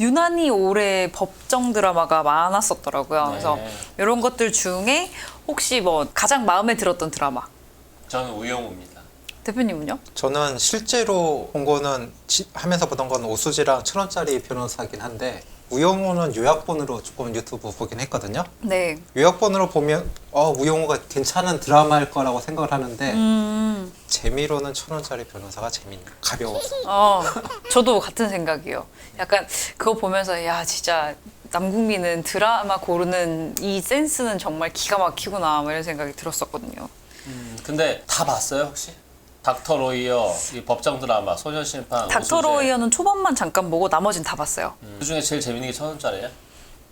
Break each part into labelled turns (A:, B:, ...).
A: 유난히 올해 법정 드라마가 많았었더라고요.
B: 네.
A: 그래서 이런 것들 중에 혹시 뭐 가장 마음에 들었던 드라마?
B: 저는 우영우입니다.
A: 대표님은요?
C: 저는 실제로 본 거는 하면서 보던 건 오수지랑 1,000원짜리 변호사긴 한데 우영우는 요약본으로 조금 유튜브 보긴 했거든요.
A: 네.
C: 요약본으로 보면 우영우가 괜찮은 드라마일 거라고 생각을 하는데 재미로는 1,000원짜리 변호사가 재밌네. 가벼워서.
A: 저도 같은 생각이에요. 약간 그거 보면서 야 진짜 남국민은 드라마 고르는 이 센스는 정말 기가 막히구나 뭐 이런 생각이 들었었거든요.
B: 근데 다 봤어요 혹시? 닥터 로이어, 이 법정 드라마, 소년심판,
A: 닥터
B: 오수재.
A: 로이어는 초반만 잠깐 보고 나머진 다 봤어요.
B: 그 중에 제일 재밌는 게 1,000원짜리예요?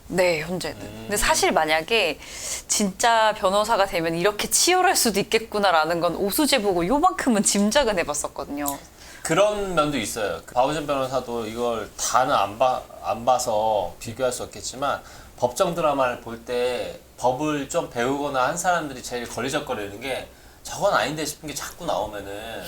A: 네, 현재는. 근데 사실 만약에 진짜 변호사가 되면 이렇게 치열할 수도 있겠구나라는 건 오수재 보고 요만큼은 짐작은 해봤었거든요.
B: 그런 면도 있어요. 박우진 변호사도 이걸 다는 안 봐서 비교할 수 없겠지만 법정 드라마를 볼 때 법을 좀 배우거나 한 사람들이 제일 걸리적거리는 게 저건 아닌데 싶은 게 자꾸 나오면은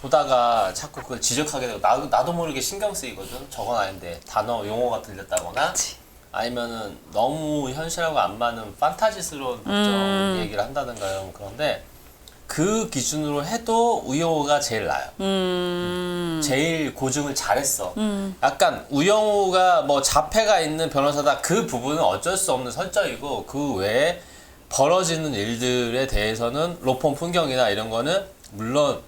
B: 보다가 자꾸 그걸 지적하게 되고 나도 모르게 신경 쓰이거든. 저건 아닌데 단어 용어가 들렸다거나
A: 그치.
B: 아니면은 너무 현실하고 안 맞는 판타지스러운 법정 얘기를 한다든가 이런 그런데 그 기준으로 해도 우영우가 제일 나아요. 제일 고증을 잘했어. 약간 우영우가 뭐 자폐가 있는 변호사다 그 부분은 어쩔 수 없는 설정이고 그 외에 벌어지는 일들에 대해서는 로펌 풍경이나 이런 거는 물론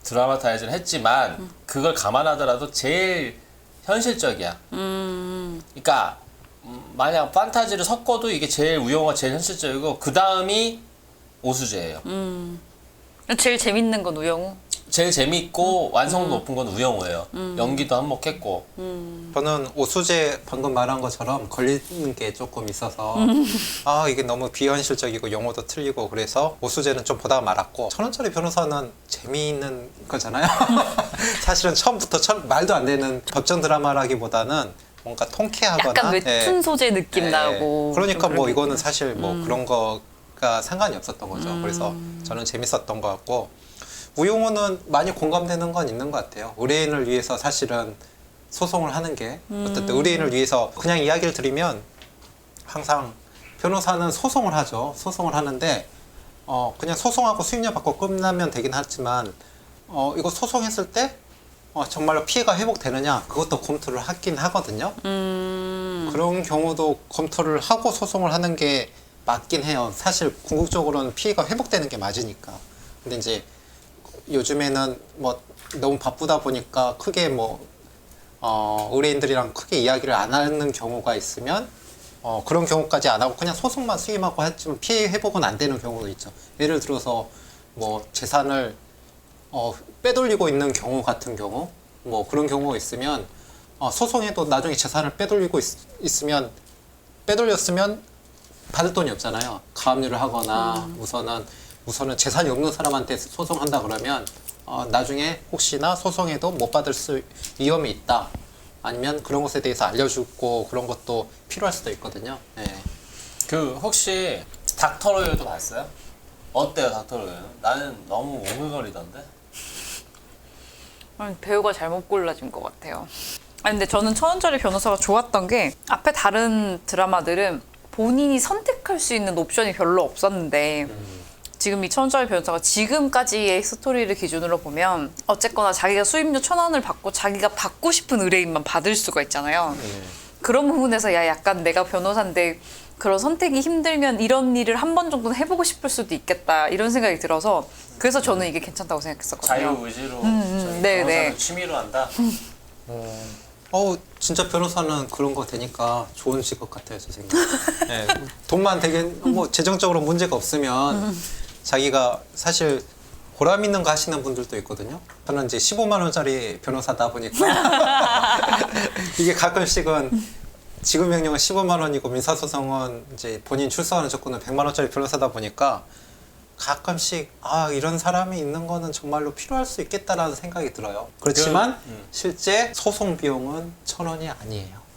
B: 드라마타이즈는 했지만 그걸 감안하더라도 제일 현실적이야. 그러니까 만약 판타지를 섞어도 이게 제일 우영우가 제일 현실적이고 그 다음이 오수재예요.
A: 제일 재밌는 건 우영우?
B: 제일 재밌고 완성도 높은 건 우영우예요. 연기도 한몫했고.
C: 저는 오수재 방금 말한 것처럼 걸리는 게 조금 있어서 이게 너무 비현실적이고 용어도 틀리고 그래서 오수재는 좀 보다가 말았고 1,000원짜리 변호사는 재미있는 거잖아요. 사실은 처음부터 말도 안 되는 법정 드라마라기보다는 뭔가 통쾌하거나
A: 약간 웹툰 소재 느낌 나고
C: 그러니까
A: 좀
C: 뭐
A: 그런
C: 이거는
A: 느낌.
C: 사실 뭐 그런 거가 상관이 없었던 거죠. 그래서 저는 재밌었던 것 같고 우영우는 많이 공감되는 건 있는 것 같아요. 의뢰인을 위해서 사실은 소송을 하는 게 어쨌든 의뢰인을 위해서 그냥 이야기를 드리면 항상 변호사는 소송을 하죠. 소송을 하는데 그냥 소송하고 수익료 받고 끝나면 되긴 하지만 이거 소송했을 때 정말로 피해가 회복되느냐 그것도 검토를 하긴 하거든요. 그런 경우도 검토를 하고 소송을 하는 게 맞긴 해요. 사실 궁극적으로는 피해가 회복되는 게 맞으니까. 근데 이제 요즘에는 뭐 너무 바쁘다 보니까 크게 뭐 의뢰인들이랑 크게 이야기를 안 하는 경우가 있으면 그런 경우까지 안 하고 그냥 소송만 수임하고 했지만 피해 회복은 안 되는 경우도 있죠. 예를 들어서 뭐 재산을 빼돌리고 있는 경우 같은 경우 뭐 그런 경우가 있으면 소송해도 나중에 재산을 있으면 빼돌렸으면 받을 돈이 없잖아요. 가압류를 하거나 우선은 재산이 없는 사람한테 소송한다 그러면 나중에 혹시나 소송해도 못 받을 위험이 있다. 아니면 그런 것에 대해서 알려주고 그런 것도 필요할 수도 있거든요. 네.
B: 그 혹시 닥터 로이어도 봤어요? 어때요 닥터 로이어는? 나는 너무 오글거리던데.
A: 배우가 잘못 골라진 것 같아요. 근데 저는 1,000원짜리 변호사가 좋았던 게 앞에 다른 드라마들은 본인이 선택할 수 있는 옵션이 별로 없었는데 지금 이 1,000원짜리 변호사가 지금까지의 스토리를 기준으로 보면 어쨌거나 자기가 수임료 1,000원을 받고 자기가 받고 싶은 의뢰인만 받을 수가 있잖아요. 그런 부분에서 약간 내가 변호사인데 그런 선택이 힘들면 이런 일을 한 번 정도는 해보고 싶을 수도 있겠다 이런 생각이 들어서 그래서 저는 이게 괜찮다고 생각했었거든요.
B: 자유의지로
A: 네,
B: 변호사를
A: 네.
B: 취미로 한다?
C: 진짜 변호사는 그런 거 되니까 좋은 직업 같아요, 제 생각. 네, 돈만 되게 뭐 재정적으로 문제가 없으면 자기가 사실 보람 있는 거 하시는 분들도 있거든요. 저는 이제 15만 원짜리 변호사다 보니까 이게 가끔씩은 지급 명령은 15만 원이고 민사소송은 이제 본인 출석하는 조건은 100만 원짜리 변호사다 보니까 가끔씩 이런 사람이 있는 거는 정말로 필요할 수 있겠다라는 생각이 들어요. 그렇지만 실제 소송 비용은 1,000원이 아니에요.